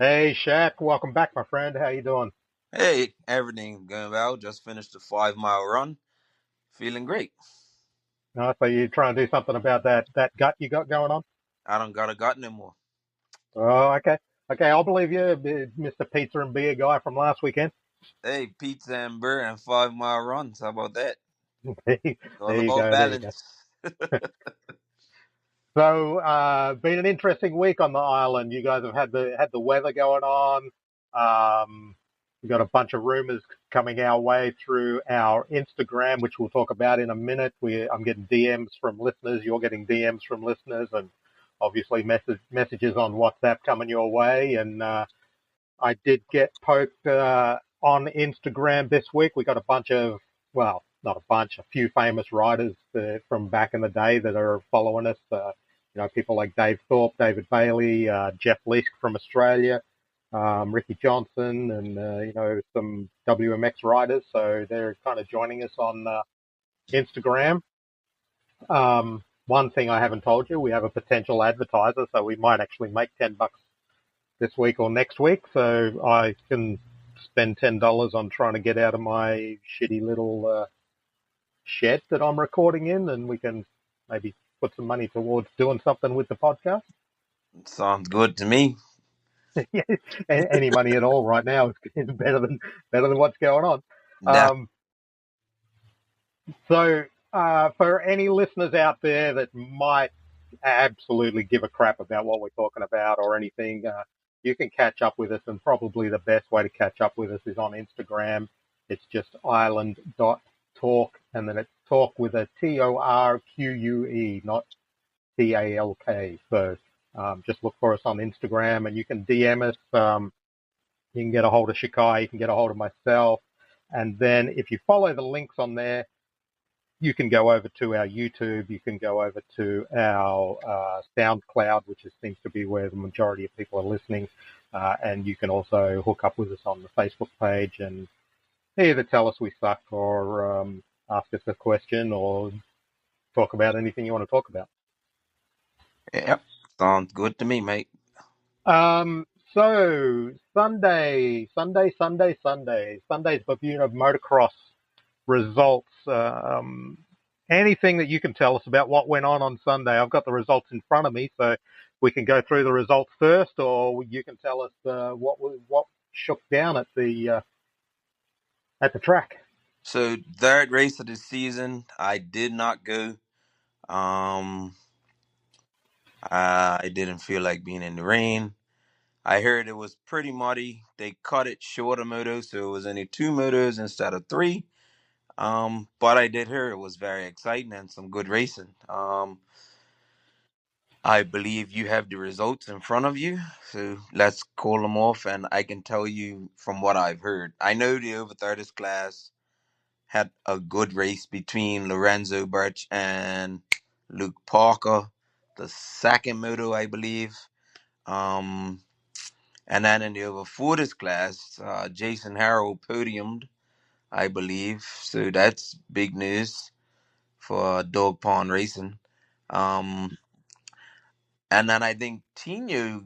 Hey Shaq, welcome back, my friend. How you doing? Hey, everything going well. Just finished a 5 mile run. Feeling great. So you trying to do something about that gut you got going on? I don't got a gut anymore. Oh, okay, okay. I'll believe you, Mr. Pizza and Beer guy from last weekend. Hey, pizza and beer and 5 mile runs. How about that? there All you about go, there you go. balance. So, been an interesting week on the island. You guys have had the weather going on. We got a bunch of rumors coming our way through our Instagram, which we'll talk about in a minute. I'm getting DMs from listeners. You're getting DMs from listeners, and obviously messages on WhatsApp coming your way. And I did get poked on Instagram this week. We got a bunch of, well, not a bunch, a few famous writers from back in the day that are following us. People like Dave Thorpe, David Bailey, Jeff Leask from Australia, Ricky Johnson, and some WMX writers. So they're kind of joining us on Instagram. One thing I haven't told you, we have a potential advertiser, so we might actually make $10 this week or next week. So I can spend $10 on trying to get out of my shitty little shed that I'm recording in, and we can maybe put some money towards doing something with the podcast. Sounds good to me. Yeah, any money at all right now is better than what's going on. That Um, so for any listeners out there that might absolutely give a crap about what we're talking about or anything, you can catch up with us, and probably the best way to catch up with us is on Instagram. It's just island.talk, and then it's talk with a TORQUE, not TALK. So just look for us on Instagram, and you can DM us. You can get a hold of Shikai, you can get a hold of myself, and then if you follow the links on there, you can go over to our YouTube, you can go over to our SoundCloud, which seems to be where the majority of people are listening, and you can also hook up with us on the Facebook page and either tell us we suck or ask us a question or talk about anything you want to talk about. yep. Sounds good to me, mate. So Sunday's Bermuda motocross results. Anything that you can tell us about what went on Sunday? I've got the results in front of me, so we can go through the results first, or you can tell us what shook down at the track. So third race of the season, I did not go. Um, I didn't feel like being in the rain. I heard it was pretty muddy. They cut it short of moto, so it was only two motos instead of three. But I did hear it was very exciting and some good racing. I believe you have the results in front of you, so let's call them off, and I can tell you from what I've heard. I know the over 30s class had a good race between Lorenzo Birch and Luke Parker, the second moto, I believe. Um, and then in the over 40s class, Jason Harrell podiumed, I believe. So that's big news for Dog Pond Racing. Um, and then I think Tino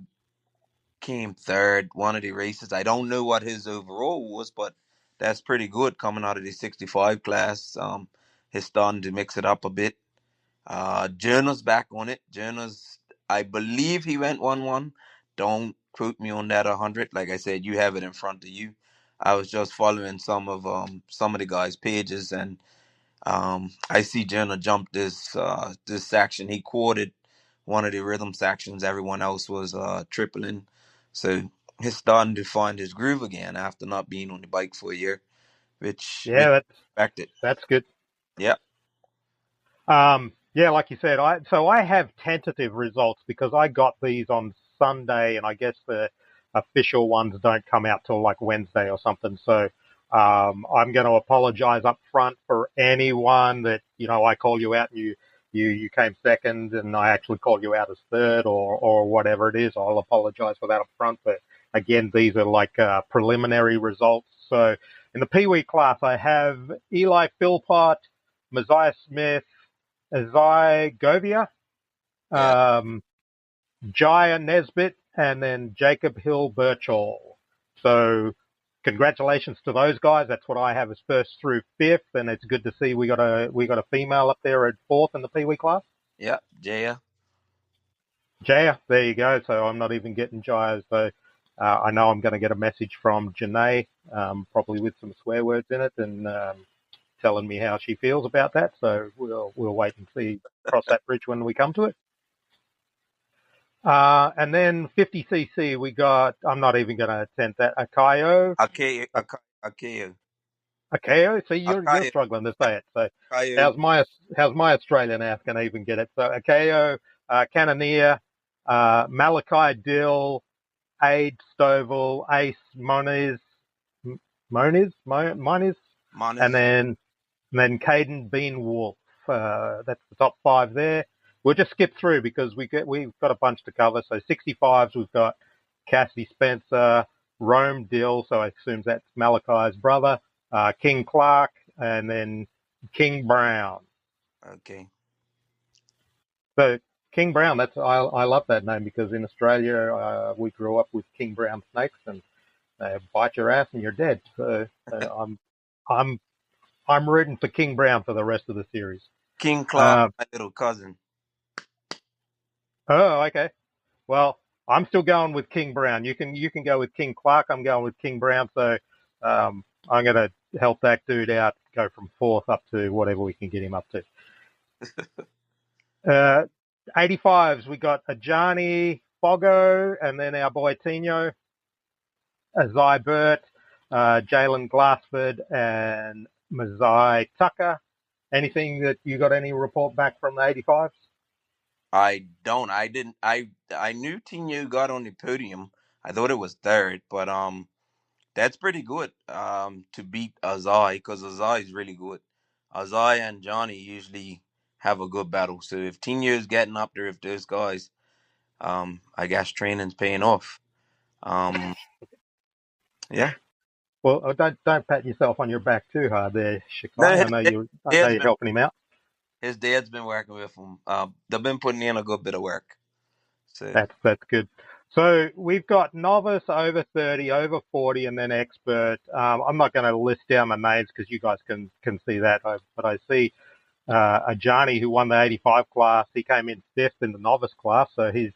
came third one of the races. I don't know what his overall was, but that's pretty good coming out of the 65 class. He's starting to mix it up a bit. Journer's back on it. Journer's, I believe he went 1-1. Don't quote me on that 100. Like I said, you have it in front of you. I was just following some of the guys' pages, and I see Jenna jump this section. He quartered one of the rhythm sections. Everyone else was tripling. So he's starting to find his groove again after not being on the bike for a year, which Yeah, expected. that's good. Yep. Yeah, like you said, I have tentative results because I got these on Sunday, and I guess the official ones don't come out till like Wednesday or something. So I'm going to apologize up front for anyone that I call you out and you came second, and I actually called you out as third or whatever it is. I'll apologize for that up front. But again, these are like preliminary results. So in the Pee Wee class, I have Eli Philpott, Messiah Smith, Azai Govia, Yeah. Jaya Nesbitt, and then Jacob Hill Birchall. So congratulations to those guys. That's what I have as first through fifth, and it's good to see we got a female up there at fourth in the Pee Wee class. Yeah, Jaya. Jaya, there you go. So I'm not even getting Jaya. So I know I'm going to get a message from Janae, probably with some swear words in it, and telling me how she feels about that. So we'll wait and see, cross that bridge when we come to it. And then 50cc, we got, I'm not even going to attempt that, Akayo. Akayo. Akayo? See, you're Akayo. struggling to say it. So Akayo. how's my Australian ass going to even get it? So Akayo, Cannoneer, Malachi Dill, Aid Stovall, Ace Moniz, and then Caden Bean Wolf. That's the top five there. We'll just skip through because we've got a bunch to cover. So 65s, we've got Cassidy Spencer, Rome Dill, so I assume that's Malachi's brother, King Clark, and then King Brown. Okay. So King Brown, I love that name because in Australia we grew up with King Brown snakes and they bite your ass and you're dead. So I'm rooting for King Brown for the rest of the series. King Clark, my little cousin. Oh, okay. Well, I'm still going with King Brown. You can go with King Clark. I'm going with King Brown. So I'm going to help that dude out, go from fourth up to whatever we can get him up to. 85s, we got Ajani Fogo, and then our boy Tino, Azai Burt, Jalen Glassford, and Mazai Tucker. Anything that you got any report back from the 85s? I don't. I didn't. I knew Tino got on the podium. I thought it was third, but that's pretty good. To beat Azai because Azai is really good. Azai and Johnny usually have a good battle. So if Tino's getting up there with those guys, I guess training's paying off. Yeah. Well, don't pat yourself on your back too hard there, Shikai. No, I know you're helping him out. His dad's been working with him. They've been putting in a good bit of work. So that's good. So we've got novice, over 30, over 40, and then expert. I'm not going to list down the names because you guys can see that. But I see Ajani, who won the 85 class. He came in fifth in the novice class, so he's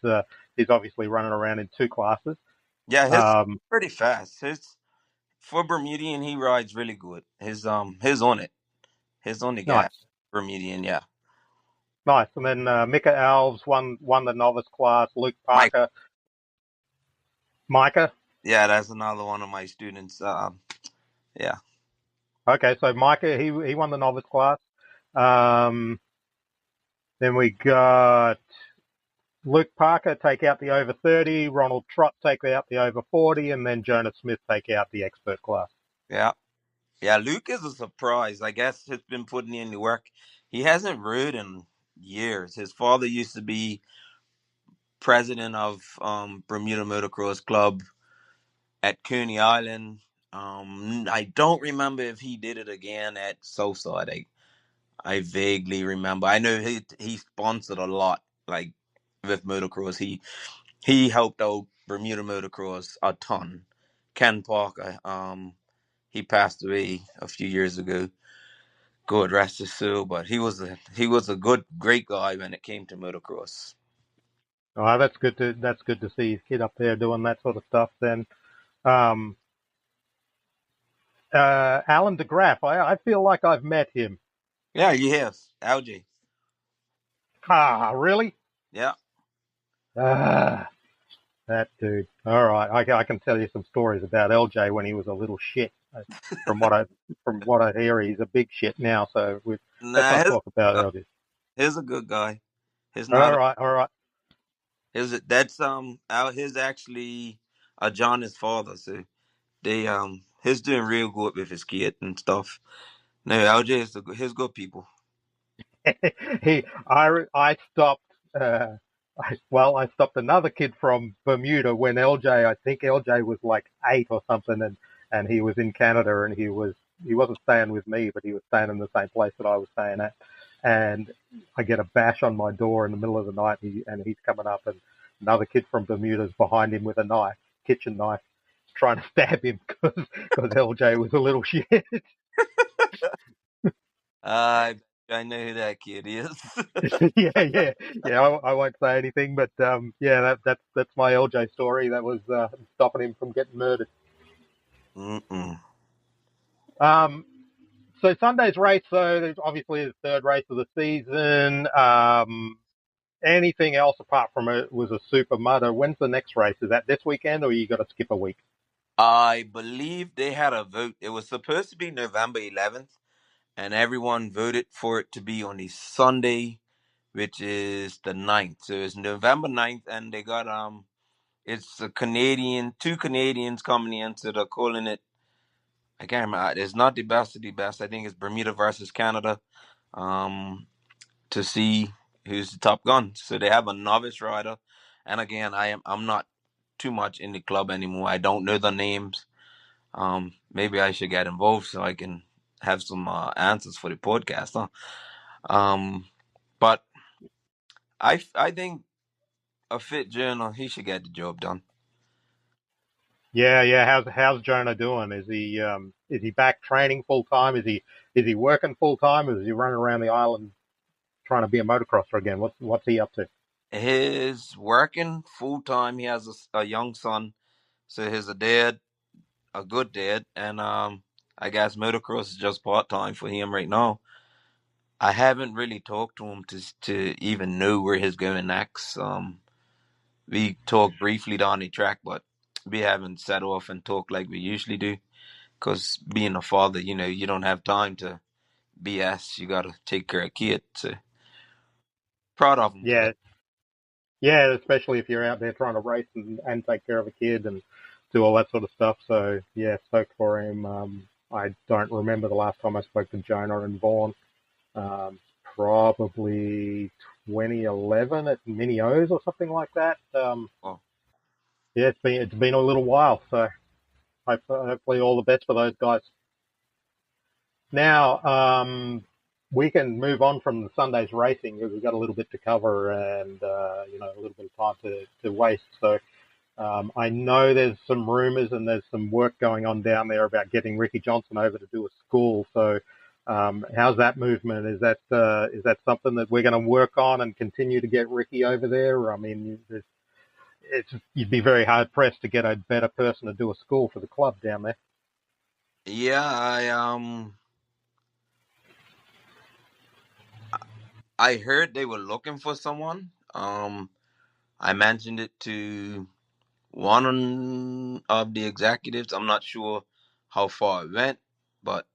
obviously running around in two classes. Yeah, he's pretty fast. For Bermudian, he rides really good. His on it. His on the gas. Nice. Bermudian, yeah. Nice. And then Micah Alves won the novice class. Luke Parker. Micah? Yeah, that's another one of my students. Yeah. Okay, so Micah, he won the novice class. Then we got Luke Parker take out the over 30, Ronald Trott take out the over 40, and then Jonas Smith take out the expert class. Yeah. Yeah, Luke is a surprise. I guess he's been putting in the work. He hasn't rode in years. His father used to be president of Bermuda Motocross Club at Coney Island. I don't remember if he did it again at Southside. I vaguely remember. I know he sponsored a lot, like with motocross. He helped out Bermuda Motocross a ton. Ken Parker, he passed away a few years ago. God rest his soul, but he was a great guy when it came to motocross. Oh, that's good to see his kid up there doing that sort of stuff. Then, Alan DeGraff, I feel like I've met him. Yeah, you have LJ. Ah, really? Yeah. Ah, that dude. All right, I can tell you some stories about LJ when he was a little shit. From what I hear, he's a big shit now. So let's not talk about LJ. He's a good guy. He's All not. right. That's his actually John's father. So they he's doing real good with his kid and stuff. No, LJ is his good people. I stopped. I stopped another kid from Bermuda when I think LJ was like 8 or something, and he was in Canada, and he wasn't staying with me, but he was staying in the same place that I was staying at. And I get a bash on my door in the middle of the night, and he's coming up, and another kid from Bermuda's behind him with a knife, kitchen knife, trying to stab him because LJ was a little shit. I know who that kid is. yeah. I won't say anything, but yeah, that's my LJ story. That was stopping him from getting murdered. Mm-mm. Um, so Sunday's race, so there's obviously the third race of the season. Anything else apart from it was a super mudder. When's the next race? Is that this weekend, or you got to skip a week? I believe they had a vote. It was supposed to be November 11th, and everyone voted for it to be on the Sunday, which is the 9th. So it's November 9th, and they got it's a Canadian, two Canadians coming in, so they're calling it. I can't remember. It's not the best of the best. I think it's Bermuda versus Canada. Um, to see who's the top gun. So they have a novice rider, and again, I'm not too much in the club anymore. I don't know the names. Maybe I should get involved so I can have some answers for the podcast. Huh? But I think a fit journal he should get the job done. Yeah. How's Jonah doing? Is he back training full time? Is he working full time? Is he running around the island trying to be a motocrosser again? What's he up to? He's working full time. He has a young son, so he's a dad, a good dad, and I guess motocross is just part time for him right now. I haven't really talked to him to even know where he's going next. We talked briefly down the track, but we haven't set off and talked like we usually do. Because being a father, you don't have time to BS. You got to take care of kids. So proud of him for that. Yeah, yeah, especially if you're out there trying to race and take care of a kid and do all that sort of stuff. So yeah, stoked for him. I don't remember the last time I spoke to Jonah and Vaughn. Um, Probably 2011 at Mini O's or something like that. Oh, Yeah, it's been a little while. So hopefully all the best for those guys. Now, we can move on from the Sunday's racing because we've got a little bit to cover and, a little bit of time to waste. So, I know there's some rumours and there's some work going on down there about getting Ricky Johnson over to do a school. So, how's that movement? Is that something that we're going to work on and continue to get Ricky over there? I mean, you'd be very hard pressed to get a better person to do a school for the club down there. yeah. I heard they were looking for someone. I mentioned it to one of the executives. I'm not sure how far it went, but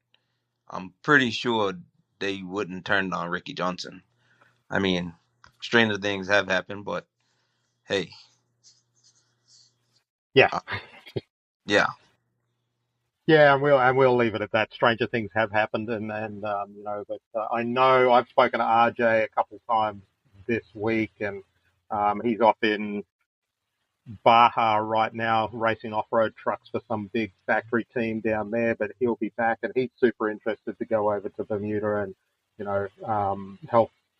I'm pretty sure they wouldn't turn down Ricky Johnson. I mean, stranger things have happened, but hey, Yeah. uh, yeah, Yeah, and we'll leave it at that. Stranger things have happened, but I know I've spoken to RJ a couple of times this week, and he's off in Baja right now racing off-road trucks for some big factory team down there. But he'll be back, and he's super interested to go over to Bermuda and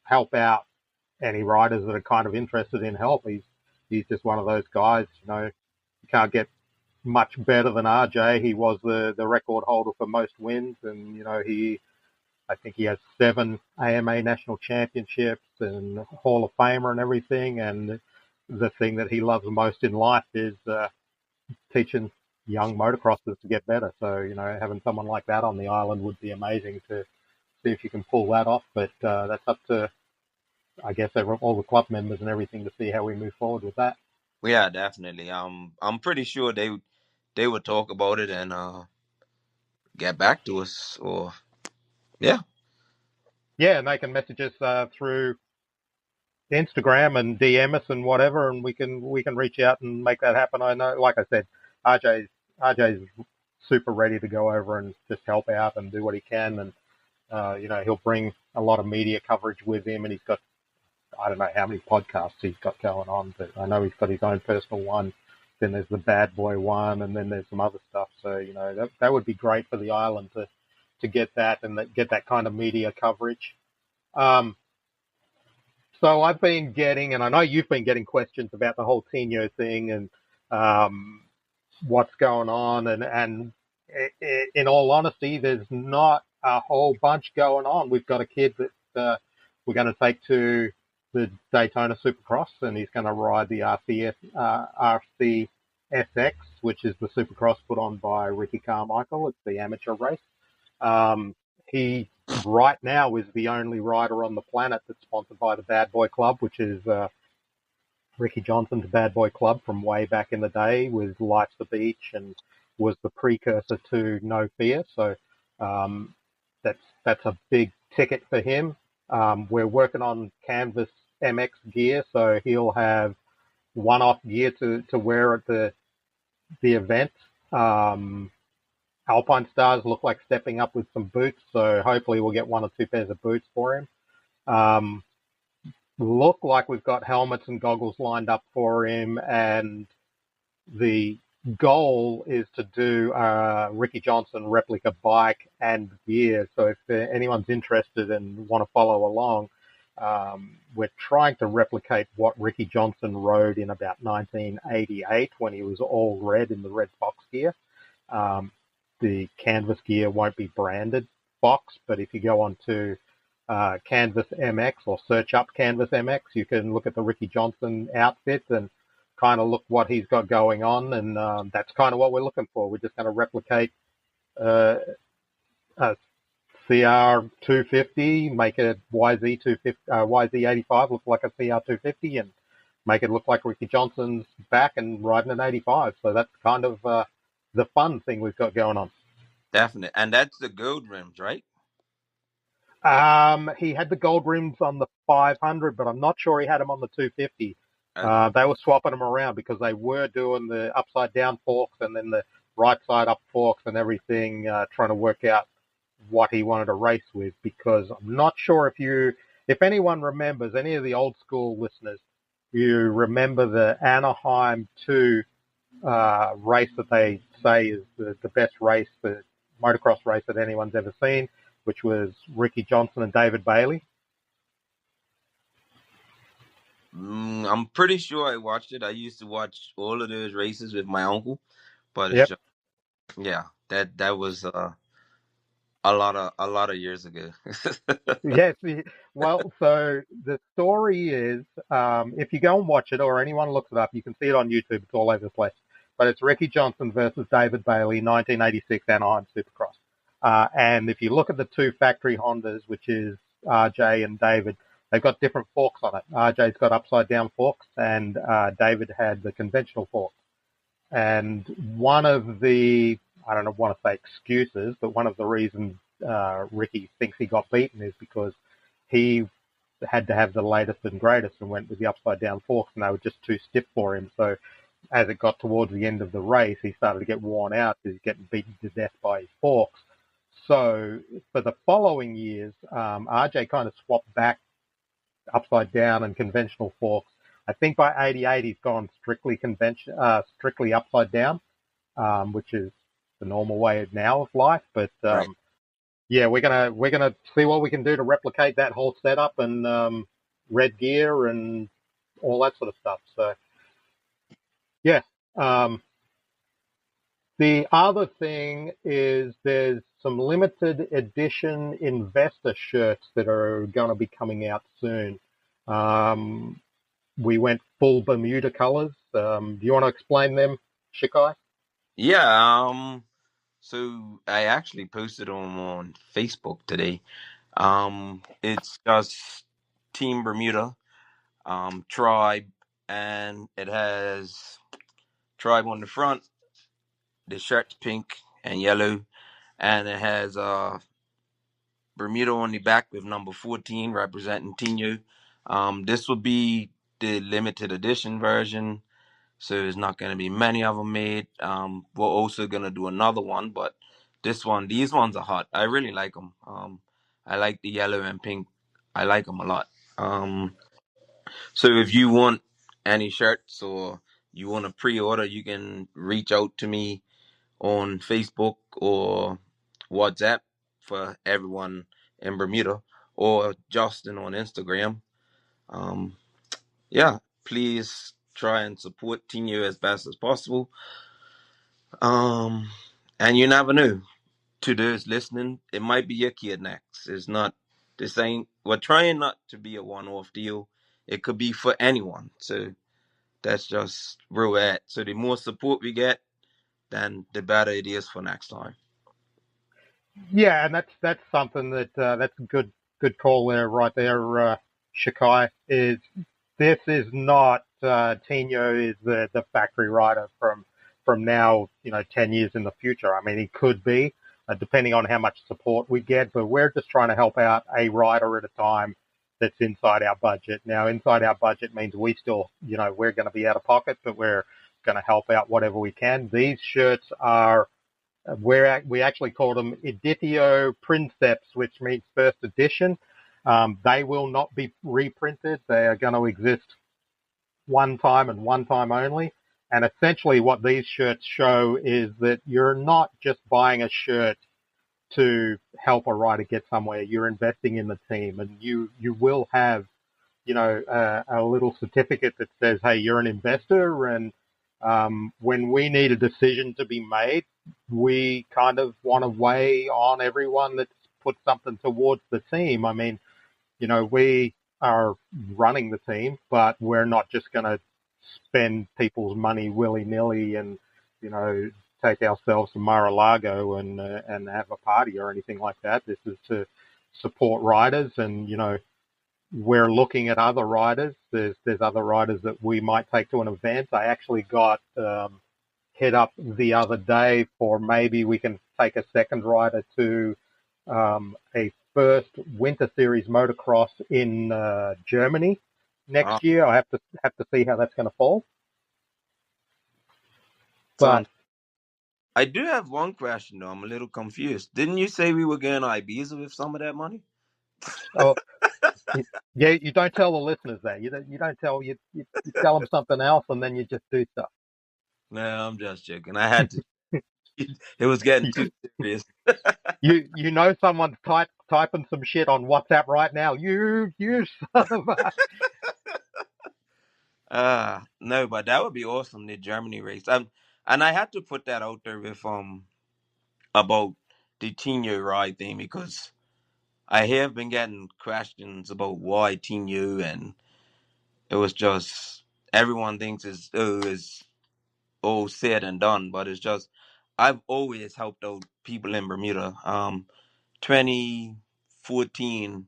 help out any riders that are kind of interested in help. He's just one of those guys. You can't get much better than RJ. He was the record holder for most wins, and I think he has 7 AMA national championships and Hall of Famer and everything. And the thing that he loves most in life is teaching young motocrossers to get better. So having someone like that on the island would be amazing to see if you can pull that off. But that's up to, I guess, all the club members and everything to see how we move forward with that. yeah, definitely. I'm pretty sure they would talk about it and get back to us. Or yeah, Yeah, and they can message us through Instagram and DM us and whatever, and we can reach out and make that happen. I know, like I said, RJ's super ready to go over and just help out and do what he can, and he'll bring a lot of media coverage with him, and he's got, I don't know how many podcasts he's got going on, but I know he's got his own personal one. Then there's the Bad Boy one, and then there's some other stuff. So that would be great for the island to get that and get that kind of media coverage. Um, So I've been getting, and I know you've been getting questions about the whole Tino thing and um, what's going on. And in all honesty, there's not a whole bunch going on. We've got a kid that we're going to take to the Daytona Supercross, and he's going to ride the RCSX, which is the Supercross put on by Ricky Carmichael. It's the amateur race. He right now is the only rider on the planet that's sponsored by the Bad Boy Club, which is Ricky Johnson's Bad Boy Club from way back in the day, with Life's the Beach, and was the precursor to No Fear. So um, that's a big ticket for him. We're working on Canvas MX gear, so he'll have one-off gear to wear at the event. Um, Alpine Stars look like stepping up with some boots, so hopefully we'll get one or two pairs of boots for him. Um, look like we've got helmets and goggles lined up for him, and the goal is to do a Ricky Johnson replica bike and gear. So if anyone's interested and want to follow along, we're trying to replicate what Ricky Johnson rode in about 1988 when he was all red in the red Fox gear. Um, the canvas gear won't be branded Fox, but if you go on to Canvas MX or search up Canvas MX, you can look at the Ricky Johnson outfit and kind of look what he's got going on, and that's kind of what we're looking for. We're just going to replicate uh, a CR 250, make a YZ 250, YZ 85 look like a CR 250, and make it look like Ricky Johnson's back and riding an 85. So that's kind of the fun thing we've got going on. Definitely. And that's the gold rims, right? He had the gold rims on the 500, but I'm not sure he had them on the 250. Okay. They were swapping them around because they were doing the upside down forks and then the right side up forks and everything, trying to work out what he wanted to race with. Because I'm not sure if anyone remembers, any of the old school listeners, you remember the Anaheim 2 race that they say is the best race, the motocross race that anyone's ever seen, which was Ricky Johnson and David Bailey. I'm pretty sure I watched it. I used to watch all of those races with my uncle, but it's Yep. just, yeah, that was a lot of years ago. Yes. Well, so the story is, if you go and watch it, or anyone looks it up, you can see it on YouTube. It's all over the place. But it's Ricky Johnson versus David Bailey, 1986 Anaheim Supercross. And if you look at the two factory Hondas, which is RJ and David, they've got different forks on it. RJ's got upside down forks, and David had the conventional forks. And one of the, I don't want to say excuses, but one of the reasons Ricky thinks he got beaten is because he had to have the latest and greatest and went with the upside down forks, and they were just too stiff for him. So as it got towards the end of the race, he started to get worn out because he's getting beaten to death by his forks. So for the following years, RJ kind of swapped back upside down and conventional forks. I think by 88 he's gone strictly upside down, which is the normal way now of life. But Right. yeah, we're gonna see what we can do to replicate that whole setup and red gear and all that sort of stuff. So yeah. Um, the other thing is there's some limited edition investor shirts that are going to be coming out soon. Um, we went full Bermuda colors. Do you want to explain them, Shikai? Yeah. So I actually posted them on Facebook today. It's just Team Bermuda, Tribe, and it has Tribe on the front. The shirt's pink and yellow, and it has Bermuda on the back with number 14 representing Tino. This will be the limited edition version, so there's not going to be many of them made. We're also going to do another one, but these ones are hot. I really like them. I like the yellow and pink. I like them a lot. So if you want any shirts or you want to pre-order, you can reach out to me on Facebook or WhatsApp for everyone in Bermuda, or Justin on Instagram. Um, yeah, please try and support Tino as best as possible. Um, and you never know. To those listening, it might be your kid next. It's not. This ain't. We're trying not to be a one-off deal. It could be for anyone. So that's just where we're at. So the more support we get, then the better it is for next time. Yeah, and that's something that's a good call there, right there, Shikai. Is this is not Tino is the factory rider from now, 10 years in the future. I mean, he could be, depending on how much support we get, but we're just trying to help out a rider at a time that's inside our budget. Now, inside our budget means we still, we're going to be out of pocket, but we're going to help out whatever we can. These shirts are we actually call them Editio Princeps, which means first edition. They will not be reprinted. They are going to exist one time and one time only. And essentially what these shirts show is that you're not just buying a shirt to help a rider get somewhere. You're investing in the team, and you will have, a little certificate that says, hey, you're an investor. And when we need a decision to be made, we kind of want to weigh on everyone that's put something towards the team. I mean, we are running the team, but we're not just going to spend people's money willy-nilly and, take ourselves to Mar-a-Lago and have a party or anything like that. This is to support riders, and, we're looking at other riders. There's other riders that we might take to an event. I actually got hit up the other day for maybe we can take a second rider to a first Winter Series motocross in Germany Ah, next year. I have to see how that's going to fall. But sounds. I do have one question though. I'm a little confused. Didn't you say we were getting Ibiza with some of that money? oh, yeah, you don't tell the listeners that. You don't tell you tell them something else, and then you just do stuff. No, I'm just joking. I had to. It was getting too serious. Someone's typing some shit on WhatsApp right now. You son of a. No, but that would be awesome. The Germany race. And I had to put that out there with about the Tino ride thing because I have been getting questions about why Tino, and it was just everyone thinks is all said and done, but it's just I've always helped out people in Bermuda. 2014,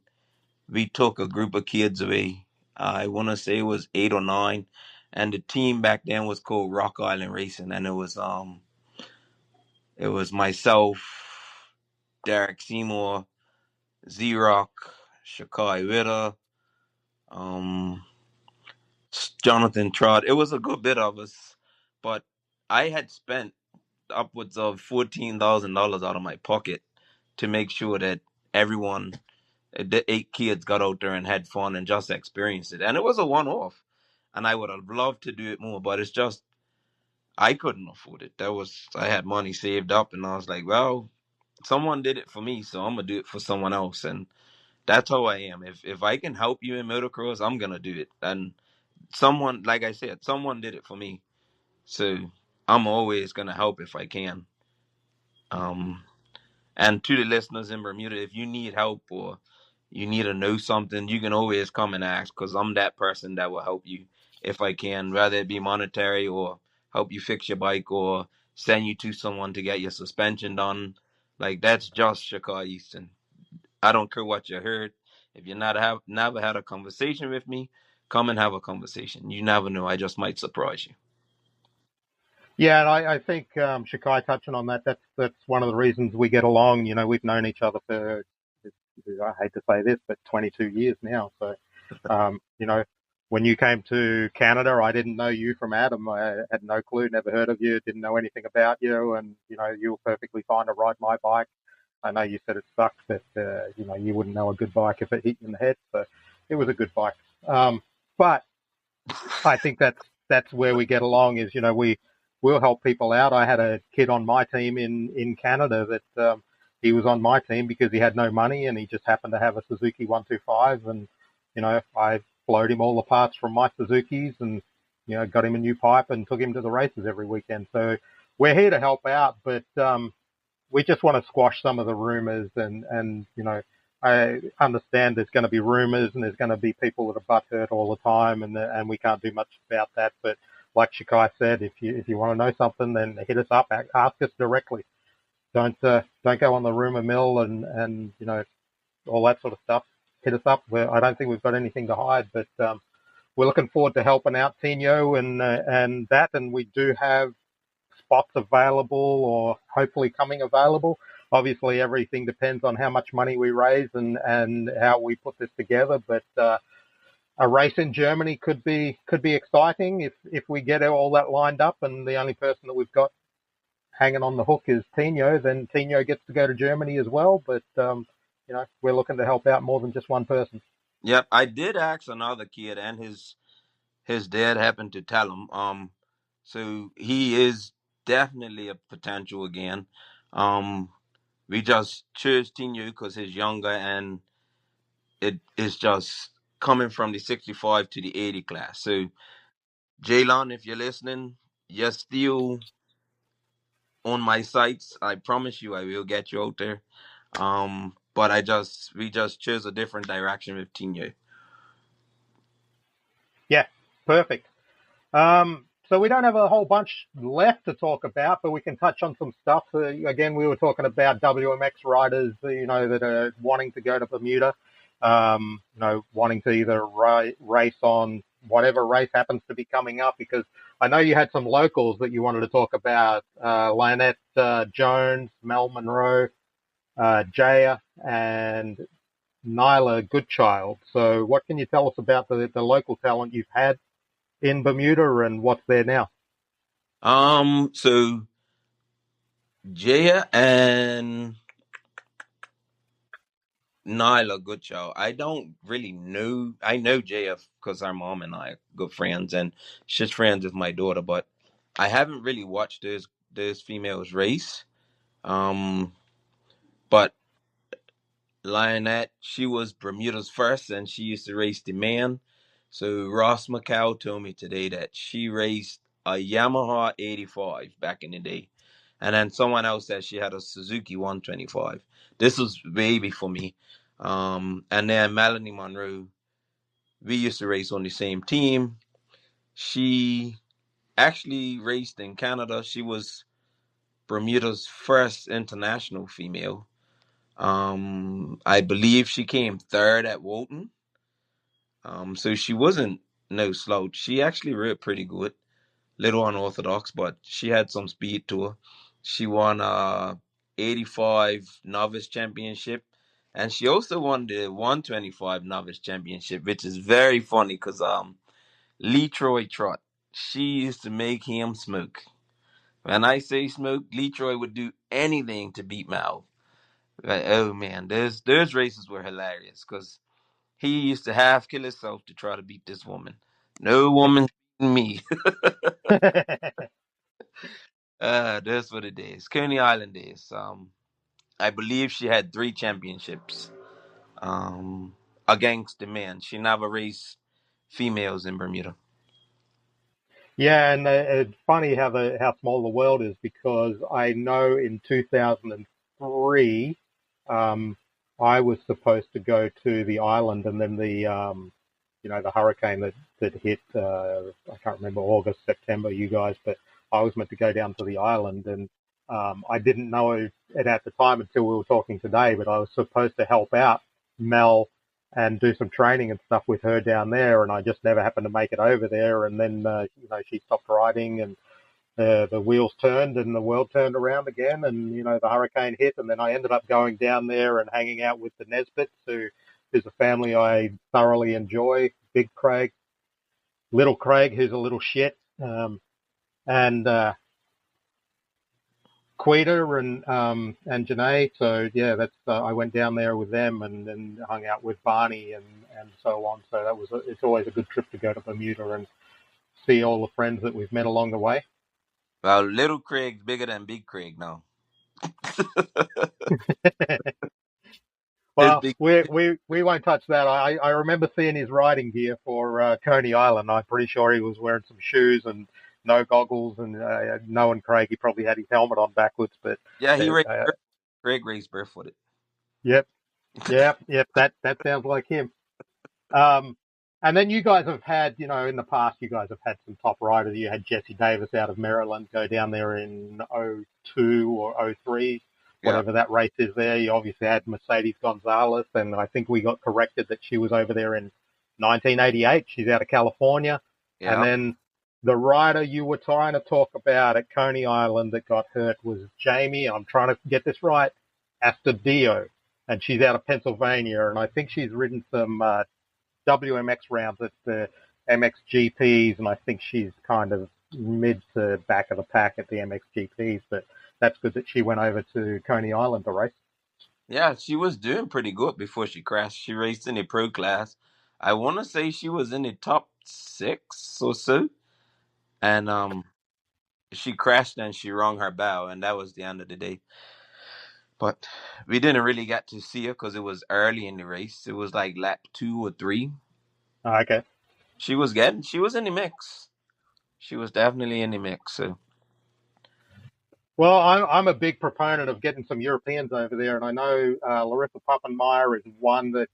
we took a group of kids away. I want to say it was 8 or 9, and the team back then was called Rock Island Racing, and it was myself, Derek Seymour, Z Rock, Shakai Witter, um, Jonathan Trott. It was a good bit of us, but I had spent upwards of $14,000 out of my pocket to make sure that everyone, the 8 kids, got out there and had fun and just experienced it. And it was a one-off, and I would have loved to do it more, but it's just I couldn't afford it. I had money saved up, and I was like, well, someone did it for me, so I'm gonna do it for someone else, and that's how I am. If I can help you in motocross, I'm gonna do it. And someone, like I said, someone did it for me, so I'm always gonna help if I can. Um, and to the listeners in Bermuda, if you need help or you need to know something, you can always come and ask because I'm that person that will help you if I can, whether it be monetary or help you fix your bike or send you to someone to get your suspension done. Like that's just Shakai Easton. I don't care what you heard. If you not have never had a conversation with me, come and have a conversation. You never know. I just might surprise you. Yeah, and I think Shikai touching on that. That's one of the reasons we get along. We've known each other for, I hate to say this, but 22 years now. So, when you came to Canada, I didn't know you from Adam. I had no clue, never heard of you, didn't know anything about you, and you were perfectly fine to ride my bike. I know you said it sucks, but you wouldn't know a good bike if it hit you in the head. So, it was a good bike. But I think that's where we get along is, we'll help people out. I had a kid on my team in Canada that he was on my team because he had no money and he just happened to have a Suzuki 125, and I flowed him all the parts from my Suzuki's and, got him a new pipe and took him to the races every weekend. So we're here to help out, but we just want to squash some of the rumors and I understand there's going to be rumors and there's going to be people that are butthurt all the time and we can't do much about that. But like Shikai said, if you want to know something, then hit us up, ask us directly. Don't go on the rumor mill and all that sort of stuff. Hit us up. I don't think we've got anything to hide, but we're looking forward to helping out Tino and that, and we do have spots available or hopefully coming available. Obviously, everything depends on how much money we raise and how we put this together. But a race in Germany could be exciting if we get all that lined up. And the only person that we've got hanging on the hook is Tino. Then Tino gets to go to Germany as well. But we're looking to help out more than just one person. Yep, I did ask another kid, and his dad happened to tell him. So he is definitely a potential again. Um, we just chose Tinu because he's younger, and it is just coming from the 65 to the 80 class. So Jalen, if you're listening, you're still on my sites. I promise you, I will get you out there. But we just chose a different direction with Tinu. Yeah, perfect. So we don't have a whole bunch left to talk about, but we can touch on some stuff. Again, we were talking about WMX riders, that are wanting to go to Bermuda, wanting to either race on whatever race happens to be coming up, because I know you had some locals that you wanted to talk about, Lynette Jones, Mel Monroe, Jaya, and Nyla Goodchild. So what can you tell us about the local talent you've had in Bermuda and what's there now? So Jaya and Nyla Goodchild. I don't really know. I know JF because our mom and I are good friends, and she's friends with my daughter. But I haven't really watched this females race. Um, but Lionette, she was Bermuda's first, and she used to race the man. So Ross McCall told me today that she raced a Yamaha 85 back in the day. And then someone else said she had a Suzuki 125. This was way before me. And then Melanie Monroe, we used to race on the same team. She actually raced in Canada. She was Bermuda's first international female. I believe she came third at Walton. So she wasn't no slouch. She actually rode pretty good. Little unorthodox, but she had some speed to her. She won 85 novice championship, and she also won the 125 novice championship, which is very funny because Lee Troy Trott, she used to make him smoke. When I say smoke, Lee Troy would do anything to beat Mal. Like, oh man, those races were hilarious because he used to half kill himself to try to beat this woman. No woman beating me. That's what it is. Coney Island is. I believe she had 3 championships. Um, against the men. She never raced females in Bermuda. Yeah, and it's funny how small the world is, because I know in 2003, I was supposed to go to the island, and then the hurricane that hit, I can't remember, August, September, you guys, but I was meant to go down to the island, and I didn't know it at the time until we were talking today, but I was supposed to help out Mel and do some training and stuff with her down there, and I just never happened to make it over there, and then she stopped riding, and the wheels turned and the world turned around again, and the hurricane hit, and then I ended up going down there and hanging out with the Nesbitts, who is a family I thoroughly enjoy. Big Craig, Little Craig, who's a little shit, and Quita and Janae. So yeah, that's I went down there with them and then hung out with Barney and so on. So it's always a good trip to go to Bermuda and see all the friends that we've met along the way. Well, Little Craig's bigger than Big Craig now. It'd Well, be we won't touch that. I remember seeing his riding gear for Coney Island. I'm pretty sure he was wearing some shoes and no goggles, and knowing Craig, he probably had his helmet on backwards. But yeah. He raced. uh, Greg raced barefooted. yep, yep. That sounds like him. Um, and then you guys have had, in the past, you guys have had some top riders. You had Jesse Davis out of Maryland go down there in '02 or '03, Yeah, whatever that race is there. You obviously had Mercedes Gonzalez, and I think we got corrected that she was over there in 1988. She's out of California. And yeah. then the rider you were trying to talk about at Coney Island that got hurt was Jamie, I'm trying to get this right, Astudillo, and she's out of Pennsylvania, and I think she's ridden some WMX rounds at the MXGPs, and I think she's kind of mid to back of the pack at the MXGPs. But that's good that she went over to Coney Island to race. Yeah, she was doing pretty good before she crashed. She raced in the pro class. I want to say she was in the top six or so, and she crashed and she rung her bow, and that was the end of the day. But we didn't really get to see her because it was early in the race. It was like lap 2 or 3. Okay. She was in the mix. She was definitely in the mix. So Well, I'm a big proponent of getting some Europeans over there, and I know Larissa Pappenmeyer is one that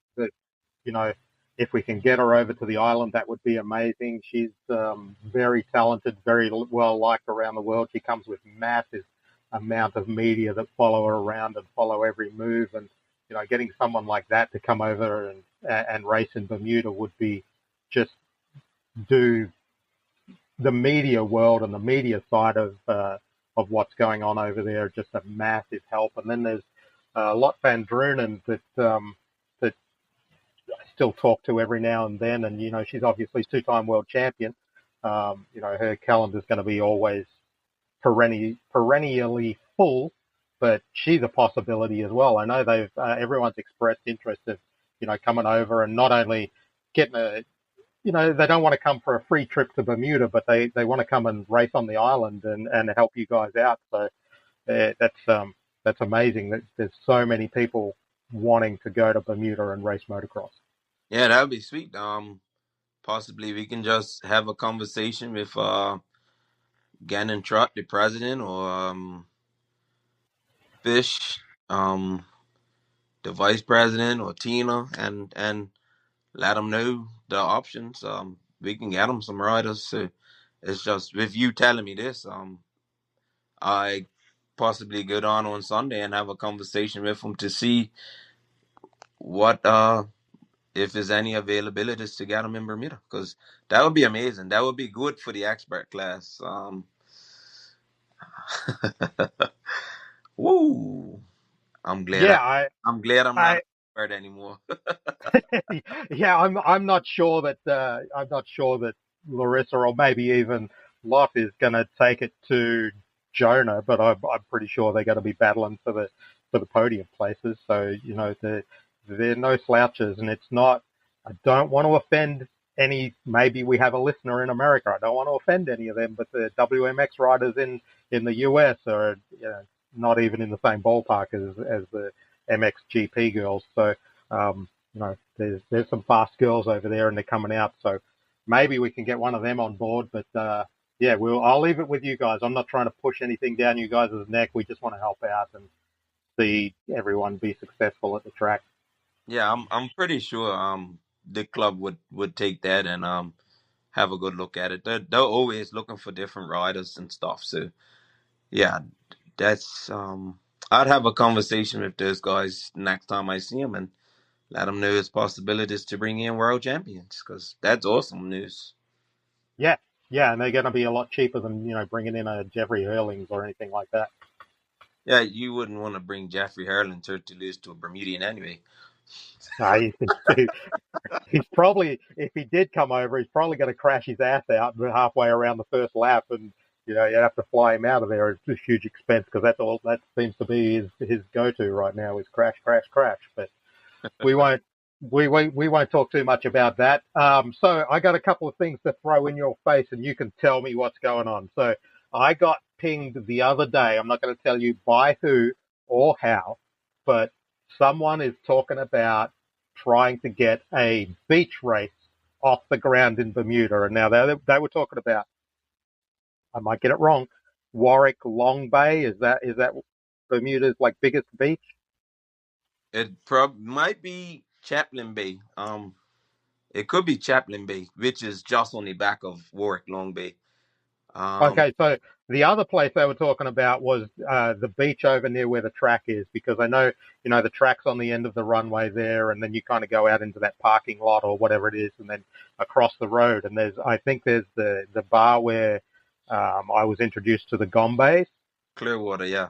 you know, if we can get her over to the island, that would be amazing. She's very talented, very well liked around the world. She comes with massive amount of media that follow her around and follow every move. And getting someone like that to come over and race in Bermuda would be just do the media world and the media side of what's going on over there just a massive help. And then there's Lot Van Drunen that I still talk to every now and then, and she's obviously two-time world champion. Her calendar's going to be always perennially full, but she's a possibility as well. I know they've everyone's expressed interest of coming over and not only getting they don't want to come for a free trip to Bermuda, but they want to come and race on the island and help you guys out. So that's amazing. There's so many people wanting to go to Bermuda and race motocross. yeah, that would be sweet. Possibly we can just have a conversation with Gannon Trott, the president, or Fish, the vice president, or Tina, and let them know the options. We can get them some riders. So it's just with you telling me this. I possibly go down on Sunday and have a conversation with them to see what if there's any availabilities to get them in Bermuda, because that would be amazing. That would be good for the expert class. Woo! I'm glad Yeah, I, I'm not I, an expert anymore. yeah, I'm not sure that Larissa or maybe even Lot is going to take it to Jonah, but I'm pretty sure they're going to be battling for the podium places. So they're no slouches, and it's not. I don't want to offend any. Maybe we have a listener in America. I don't want to offend any of them, but the WMX riders in the US are not even in the same ballpark as the MXGP girls. So there's some fast girls over there, and they're coming out. So maybe we can get one of them on board. But yeah, I'll leave it with you guys. I'm not trying to push anything down you guys' neck. We just want to help out and see everyone be successful at the track. Yeah, I'm pretty sure the club would take that and have a good look at it. They're always looking for different riders and stuff. So yeah, that's I'd have a conversation with those guys next time I see them and let them know it's possibilities to bring in world champions, because that's awesome news. Yeah, yeah, and they're going to be a lot cheaper than bringing in a Jeffrey Hurlings or anything like that. Yeah, you wouldn't want to bring Jeffrey Hurlin to lose to a Bermudian anyway. No, he's probably, if he did come over, he's probably going to crash his ass out halfway around the first lap, and you have to fly him out of there. It's a huge expense because that's all that seems to be his go-to right now is crash, crash, crash. But we won't we won't talk too much about that. So I got a couple of things to throw in your face, and you can tell me what's going on. So I got pinged the other day. I'm not going to tell you by who or how, but someone is talking about trying to get a beach race off the ground in Bermuda. And now they were talking about, I might get it wrong, Warwick Long Bay. Is that Bermuda's like biggest beach? It might be Chaplin Bay. It could be Chaplin Bay, which is just on the back of Warwick Long Bay. Um, Okay, so the other place they were talking about was the beach over near where the track is, because I know, the track's on the end of the runway there, and then you kind of go out into that parking lot or whatever it is, and then across the road, and I think there's the bar where I was introduced to the Gombe. Clearwater, yeah.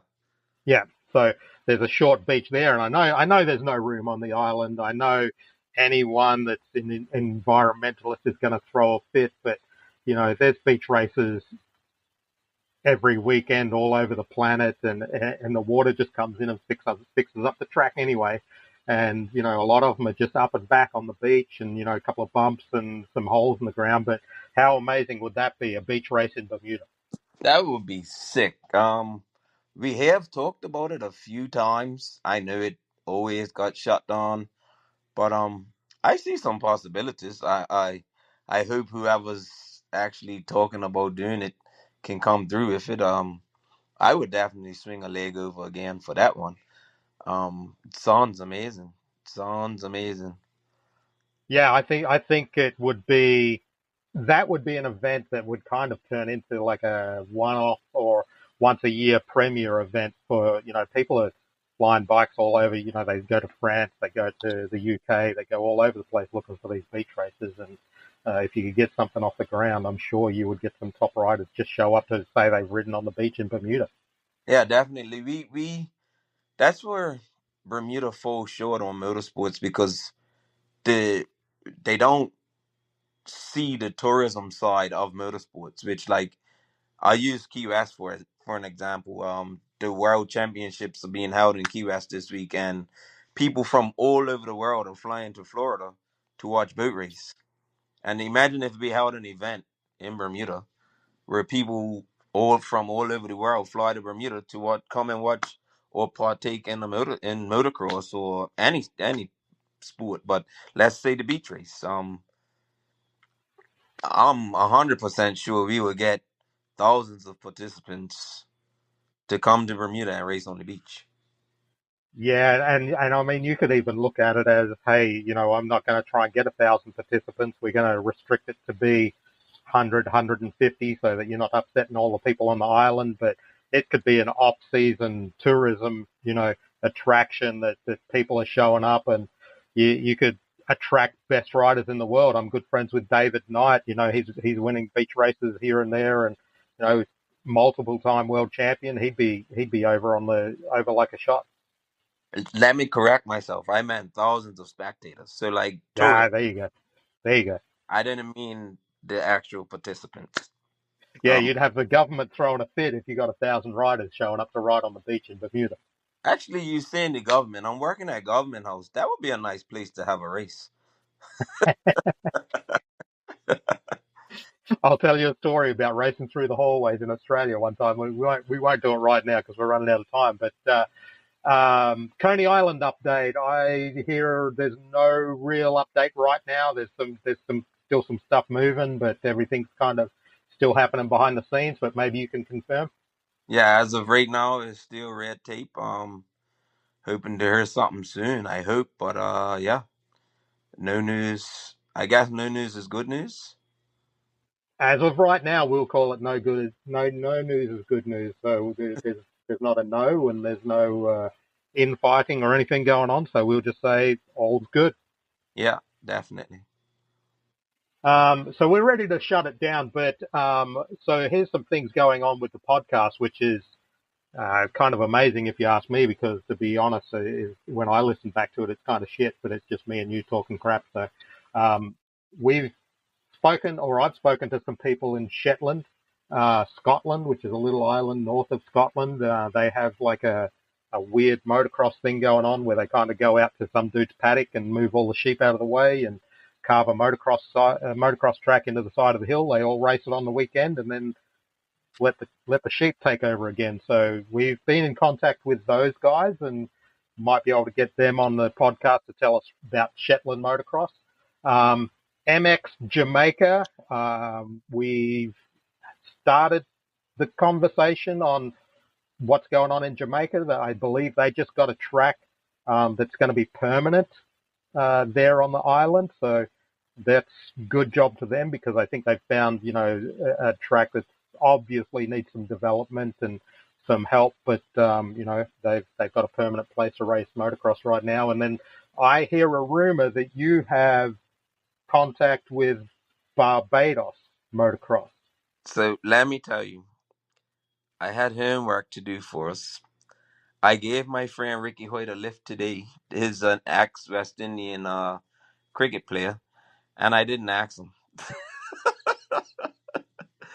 Yeah, so there's a short beach there, and I know there's no room on the island. I know anyone that's an environmentalist is going to throw a fit, but there's beach races every weekend all over the planet, and the water just comes in and fixes up the track anyway. And a lot of them are just up and back on the beach, and a couple of bumps and some holes in the ground. But how amazing would that be, a beach race in Bermuda? That would be sick. We have talked about it a few times. I know it always got shut down, but I see some possibilities. I hope whoever's actually talking about doing it can come through with it. I would definitely swing a leg over again for that one. Sounds amazing. Sounds amazing. Yeah, I think that would be an event that would kind of turn into like a one-off or once a year premier event for, people are flying bikes all over. They go to France, they go to the UK, they go all over the place looking for these beach races. And if you could get something off the ground, I'm sure you would get some top riders just show up to say they've ridden on the beach in Bermuda. Yeah, definitely. We that's where Bermuda falls short on motorsports because the they don't see the tourism side of motorsports, which like I use Key West for an example. The World Championships are being held in Key West this week, and people from all over the world are flying to Florida to watch boat race. And imagine if we held an event in Bermuda where people all from all over the world fly to Bermuda to come and watch or partake in motocross or any sport. But let's say the beach race. I'm 100% sure we will get thousands of participants to come to Bermuda and race on the beach. Yeah, and I mean, you could even look at it as, hey, I'm not going to try and get 1,000 participants. We're going to restrict it to be 100, so that you're not upsetting all the people on the island. But it could be an off-season tourism, attraction that people are showing up, and you could attract best riders in the world. I'm good friends with David Knight. He's winning beach races here and there, and multiple time world champion. He'd be over like a shot. Let me correct myself. I meant thousands of spectators. So like Ah, tourists. there you go. There you go. I didn't mean the actual participants. Yeah, Um, you'd have the government throwing a fit if you got 1,000 riders showing up to ride on the beach in Bermuda. Actually, you saying the government. I'm working at Government House. That would be a nice place to have a race. I'll tell you a story about racing through the hallways in Australia one time. We won't do it right now because we're running out of time. But Coney Island update. I hear there's no real update right now. There's still some stuff moving, but everything's kind of still happening behind the scenes. But maybe you can confirm. Yeah, as of right now, it's still red tape. Hoping to hear something soon. I hope, but yeah, no news. I guess no news is good news. As of right now, we'll call it no good. No news is good news. So there's not a no, and there's no infighting or anything going on. So we'll just say all's good. Yeah, definitely. So we're ready to shut it down. But so here's some things going on with the podcast, which is kind of amazing if you ask me, because to be honest, when I listen back to it, it's kind of shit. But it's just me and you talking crap. So um, we've I've spoken to some people in Shetland, Scotland, which is a little island north of Scotland. They have like a weird motocross thing going on where they kind of go out to some dude's paddock and move all the sheep out of the way and carve a motocross track into the side of the hill. They all race it on the weekend and then let the sheep take over again. So we've been in contact with those guys, and might be able to get them on the podcast to tell us about Shetland motocross. MX Jamaica, we've started the conversation on what's going on in Jamaica. I believe they just got a track that's going to be permanent there on the island. So that's good job to them, because I think they've found, a track that obviously needs some development and some help, but they've got a permanent place to race motocross right now. And then I hear a rumor that you have contact with Barbados motocross. So let me tell you, I had homework to do for us. I gave my friend Ricky Hoyt a lift today. He's an ex-West Indian cricket player, and I didn't ask him.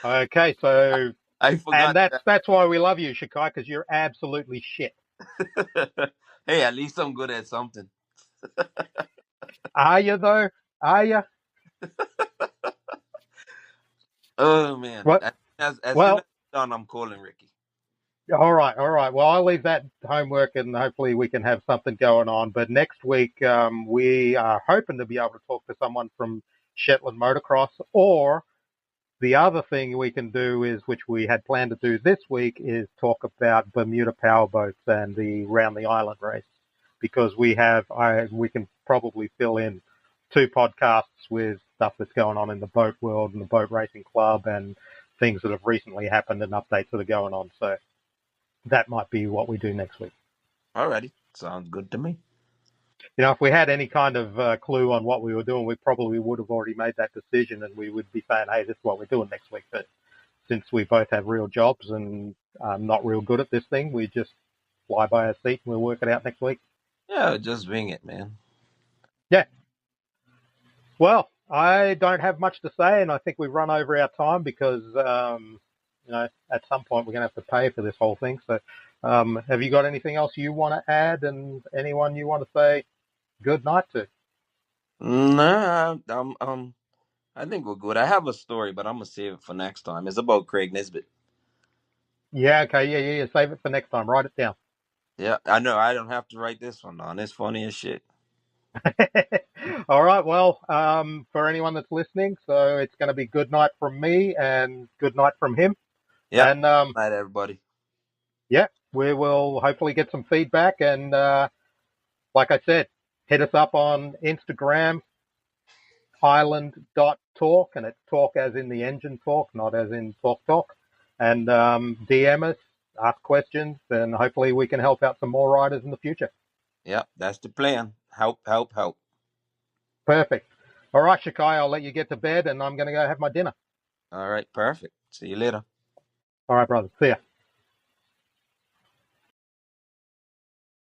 Okay, so I and forgot that's why we love you, Shikai, because you're absolutely shit. that. Hey, at least I'm good at something. Are you though? Are you? Oh man! What? As soon as Well, I'm done, I'm calling Ricky. all right, all right. Well, I'll leave that homework, and hopefully we can have something going on. But next week, we are hoping to be able to talk to someone from Shetland Motocross, or the other thing we can do is, which we had planned to do this week, is talk about Bermuda powerboats and the round the island race, because we can probably fill in 2 podcasts with stuff that's going on in the boat world and the boat racing club and things that have recently happened and updates that are going on. So that might be what we do next week. Alrighty, sounds good to me. If we had any kind of clue on what we were doing, we probably would have already made that decision, and we would be saying, hey, this is what we're doing next week. But since we both have real jobs and not real good at this thing, we just fly by our seat and we'll work it out next week. Yeah, just wing it, man. Yeah. Well, I don't have much to say, and I think we've run over our time because, at some point we're going to have to pay for this whole thing. So, have you got anything else you want to add, and anyone you want to say good night to? Nah, I think we're good. I have a story, but I'm gonna save it for next time. It's about Craig Nisbet. Yeah, okay, yeah. Save it for next time. Write it down. Yeah, I know. I don't have to write this one down. It's funny as shit. All right. Well, for anyone that's listening, so it's going to be good night from me and good night from him. Yeah. And Night, everybody. yeah, we will hopefully get some feedback. And like I said, hit us up on Instagram, island.talk, and it's talk as in the engine talk, not as in talk. And DM us, ask questions, and hopefully we can help out some more riders in the future. Yeah, that's the plan. Help, help, help. Perfect. All right, Shakai, I'll let you get to bed, and I'm going to go have my dinner. All right, perfect. See you later. All right, brother. See ya.